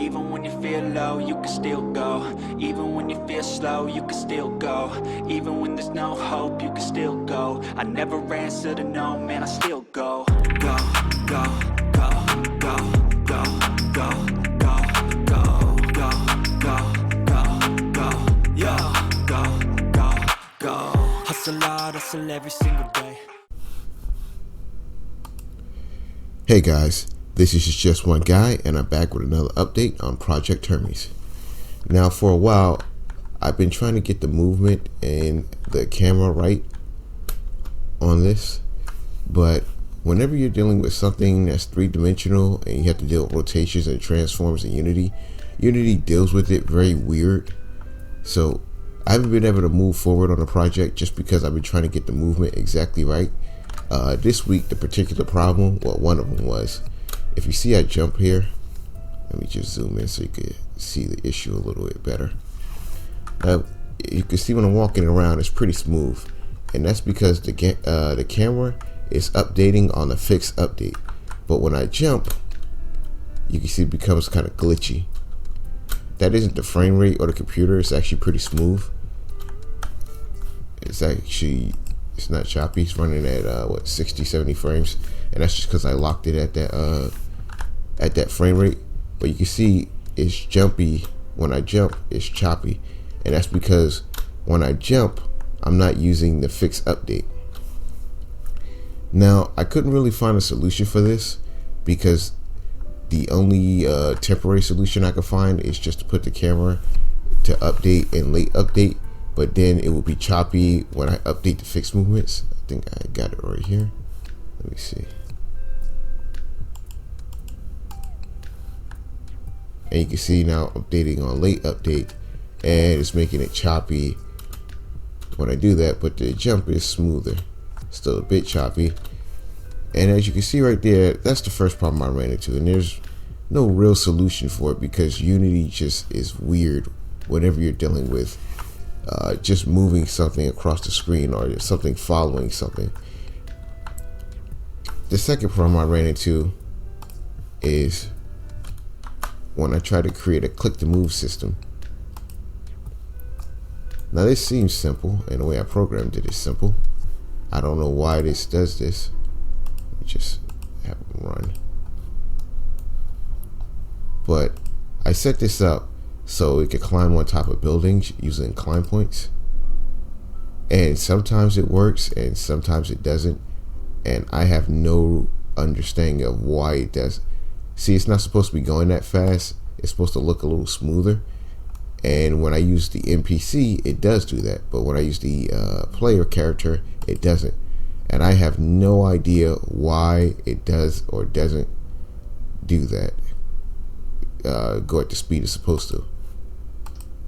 Even when you feel low, you can still go. Even when you feel slow, you can still go. Even when there's no hope, you can still go. I never answer to no, man, I still go. Go, go, go, go, go, go, go, go, go, go, go, go, yo, go, go, go. Hustle hard, hustle every single day. Hey guys, this is Just One Guy, and I'm back with another update on Project Hermes. Now, for a while, I've been trying to get the movement and the camera right on this, but whenever you're dealing with something that's three-dimensional and you have to deal with rotations and transforms in Unity deals with it very weird. So I haven't been able to move forward on the project just because I've been trying to get the movement exactly right. This week, the particular problem, well, one of them was, if you see I jump here, let me just zoom in so you can see the issue a little bit better. You can see when I'm walking around, it's pretty smooth, and that's because the camera is updating on a fixed update. But when I jump, you can see it becomes kind of glitchy. That isn't the frame rate or the computer. It's actually pretty smooth. It's not choppy. It's running at 60, 70 frames, and that's just because I locked it at that frame rate. But you can see it's jumpy. When I jump, it's choppy, and that's because when I jump, I'm not using the fixed update. Now, I couldn't really find a solution for this because the only temporary solution I could find is just to put the camera to update and late update. But then it will be choppy when I update the fixed movements. I think I got it right here. Let me see. And you can see now updating on late update, and it's making it choppy when I do that, but the jump is smoother. Still a bit choppy. And as you can see right there, that's the first problem I ran into, and there's no real solution for it because Unity just is weird whenever you're dealing with just moving something across the screen or something following something. The second problem I ran into is when I try to create a click to move system. Now this seems simple, and the way I programmed it is simple. I don't know why this does this. Let me just have it run. But I set this up so it could climb on top of buildings using climb points. And sometimes it works and sometimes it doesn't. And I have no understanding of why it does. See, it's not supposed to be going that fast. It's supposed to look a little smoother. And when I use the NPC, it does do that. But when I use the player character, it doesn't. And I have no idea why it does or doesn't do that. Go at the speed it's supposed to.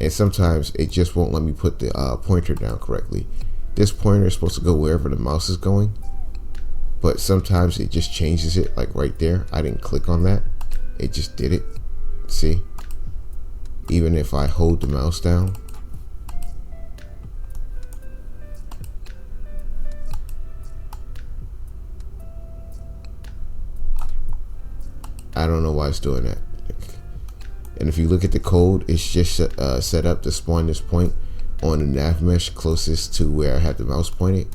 And sometimes it just won't let me put the pointer down correctly. This pointer is supposed to go wherever the mouse is going, but sometimes it just changes it, like right there. I didn't click on that. It just did it. See? Even if I hold the mouse down. I don't know why it's doing that. And if you look at the code, it's just set up to spawn this point on the nav mesh closest to where I have the mouse pointed.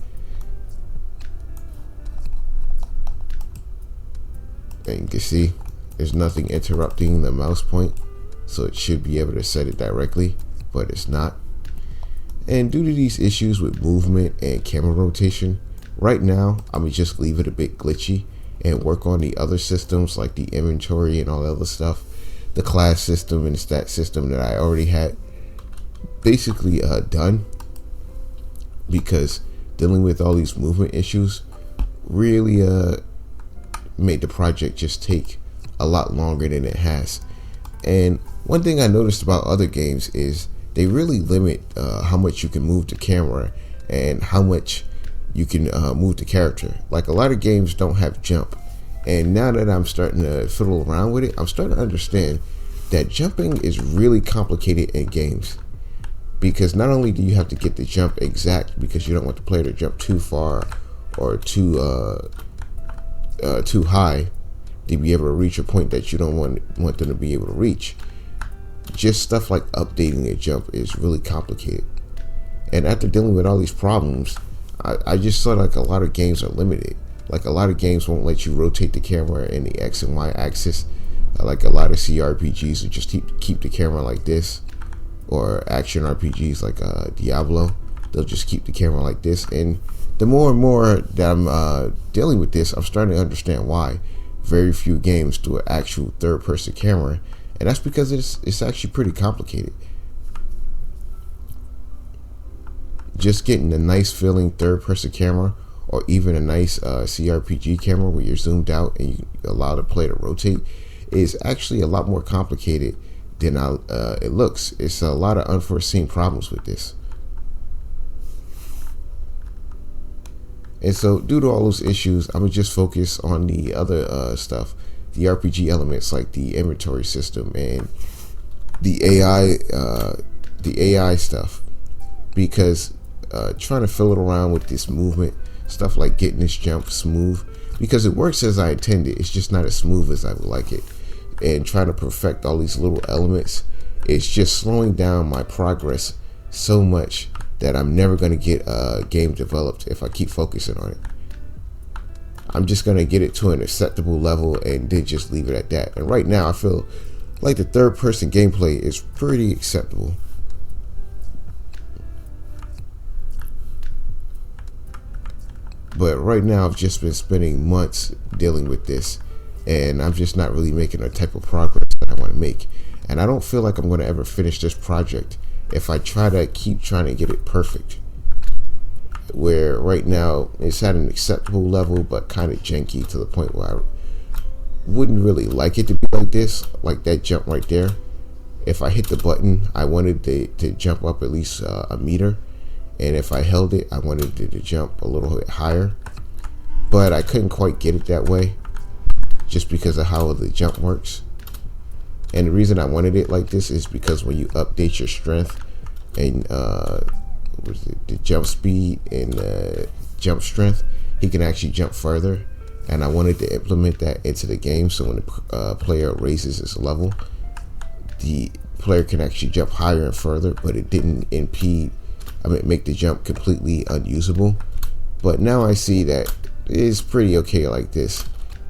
And you can see there's nothing interrupting the mouse point, so it should be able to set it directly, but it's not. And due to these issues with movement and camera rotation, right now I'm gonna just leave it a bit glitchy and work on the other systems like the inventory and all the other stuff, the class system and the stat system that I already had basically done, because dealing with all these movement issues really made the project just take a lot longer than it has. And one thing I noticed about other games is they really limit how much you can move the camera and how much you can move the character. Like a lot of games don't have jump, and now that I'm starting to fiddle around with it, I'm starting to understand that jumping is really complicated in games, because not only do you have to get the jump exact because you don't want the player to jump too far or too high, to be able to reach a point that you don't want them to be able to reach. Just stuff like updating a jump is really complicated. And after dealing with all these problems, I just saw like a lot of games are limited. Like a lot of games won't let you rotate the camera in the X and Y axis. Like a lot of CRPGs will just keep the camera like this, or action RPGs like Diablo, they'll just keep the camera like this. And the more and more that I'm dealing with this, I'm starting to understand why very few games do an actual third-person camera, and that's because it's actually pretty complicated. Just getting a nice feeling third-person camera, or even a nice CRPG camera where you're zoomed out and you allow the player to rotate, is actually a lot more complicated than it looks. It's a lot of unforeseen problems with this. And so due to all those issues, I'm gonna just focus on the other stuff, the RPG elements like the inventory system and the AI stuff, because trying to fiddle around with this movement stuff, like getting this jump smooth, because it works as I intended, it's just not as smooth as I would like it. And trying to perfect all these little elements, it's just slowing down my progress so much that I'm never going to get a game developed if I keep focusing on it. I'm just going to get it to an acceptable level and then just leave it at that. And right now I feel like the third person gameplay is pretty acceptable. But right now I've just been spending months dealing with this, and I'm just not really making the type of progress that I want to make. And I don't feel like I'm going to ever finish this project if I try to keep trying to get it perfect. Where right now it's at an acceptable level, but kind of janky to the point where I wouldn't really like it to be like this, like that jump right there. If I hit the button, I wanted to jump up at least a meter. And if I held it, I wanted it to jump a little bit higher. But I couldn't quite get it that way, just because of how the jump works. And the reason I wanted it like this is because when you update your strength and the jump speed and jump strength, he can actually jump further. And I wanted to implement that into the game, so when the player raises his level, the player can actually jump higher and further, but it didn't make the jump completely unusable. But now I see that it's pretty okay like this,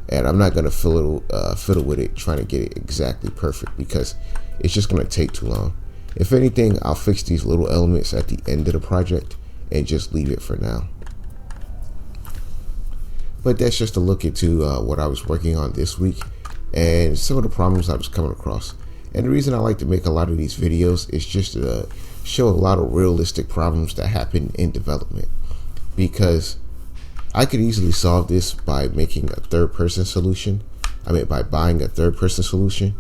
and I'm not gonna fiddle with it trying to get it exactly perfect, because it's just gonna take too long. If anything, I'll fix these little elements at the end of the project and just leave it for now. But that's just a look into what I was working on this week and some of the problems I was coming across. And the reason I like to make a lot of these videos is just to show a lot of realistic problems that happen in development, because I could easily solve this by making a third-person solution. By buying a third-person solution.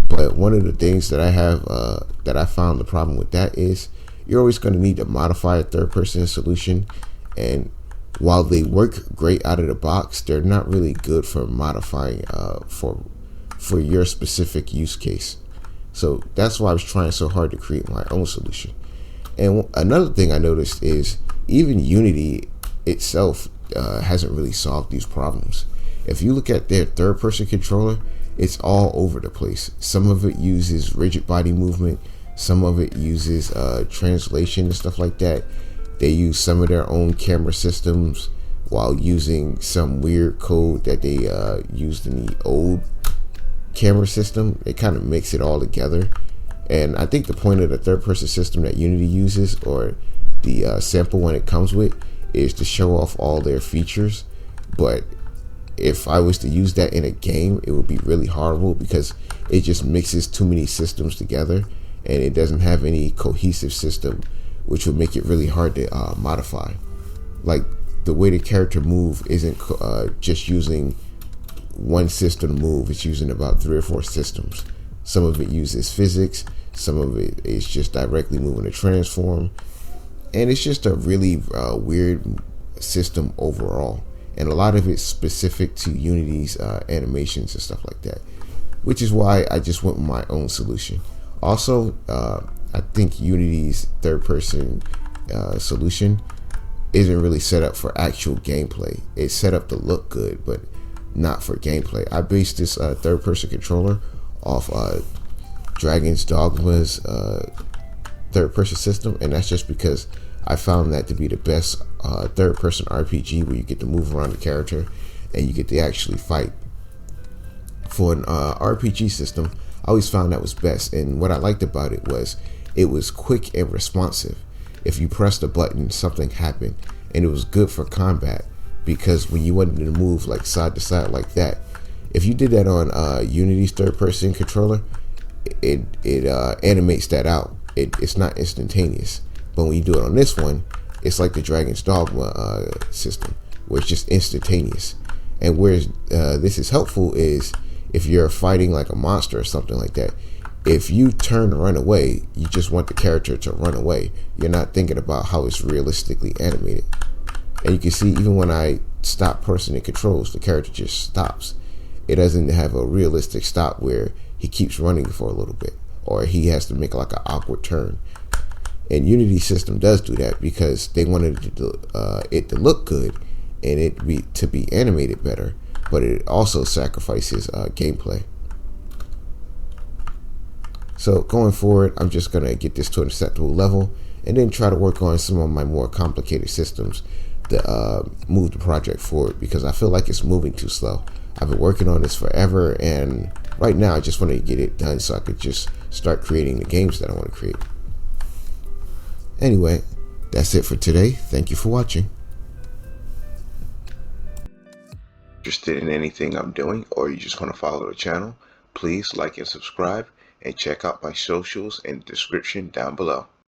But one of the things that I have that I found the problem with that is you're always going to need to modify a third-person solution, and while they work great out of the box, they're not really good for modifying for your specific use case. So that's why I was trying so hard to create my own solution. And another thing I noticed is even Unity itself hasn't really solved these problems. If you look at their third-person controller, it's all over the place. Some of it uses rigid body movement, some of it uses translation and stuff like that. They use some of their own camera systems while using some weird code that they used in the old camera system. They kind of mix it all together. And I think the point of the third-person system that Unity uses, or the sample one it comes with, is to show off all their features. But if I was to use that in a game, it would be really horrible, because it just mixes too many systems together and it doesn't have any cohesive system, which would make it really hard to modify. Like the way the character move isn't just using one system to move, it's using about 3 or 4 systems. Some of it uses physics, some of it is just directly moving to transform, and it's just a really weird system overall. And a lot of it's specific to Unity's animations and stuff like that, which is why I just went with my own solution. Also, I think Unity's third-person solution isn't really set up for actual gameplay. It's set up to look good, but not for gameplay. I based this third-person controller off Dragon's Dogma's third-person system, and that's just because I found that to be the best third-person RPG where you get to move around the character and you get to actually fight. For an RPG system, I always found that was best, and what I liked about it was quick and responsive. If you pressed a button, something happened, and it was good for combat because when you wanted to move like side to side like that, if you did that on Unity's third-person controller, it animates that out. It's not instantaneous, but when you do it on this one, it's like the Dragon's Dogma system, where it's just instantaneous. And where this is helpful is if you're fighting like a monster or something like that. If you turn to run away, you just want the character to run away. You're not thinking about how it's realistically animated. And you can see even when I stop pressing the controls, the character just stops. It doesn't have a realistic stop where he keeps running for a little bit or he has to make like an awkward turn. And Unity system does do that because they wanted it to look good and it to be animated better, but it also sacrifices gameplay. So going forward, I'm just going to get this to an acceptable level and then try to work on some of my more complicated systems to move the project forward, because I feel like it's moving too slow. I've been working on this forever, and right now I just want to get it done so I could just start creating the games that I want to create. Anyway, that's it for today. Thank you for watching. Interested in anything I'm doing, or you just want to follow the channel, please like and subscribe, and check out my socials in the description down below.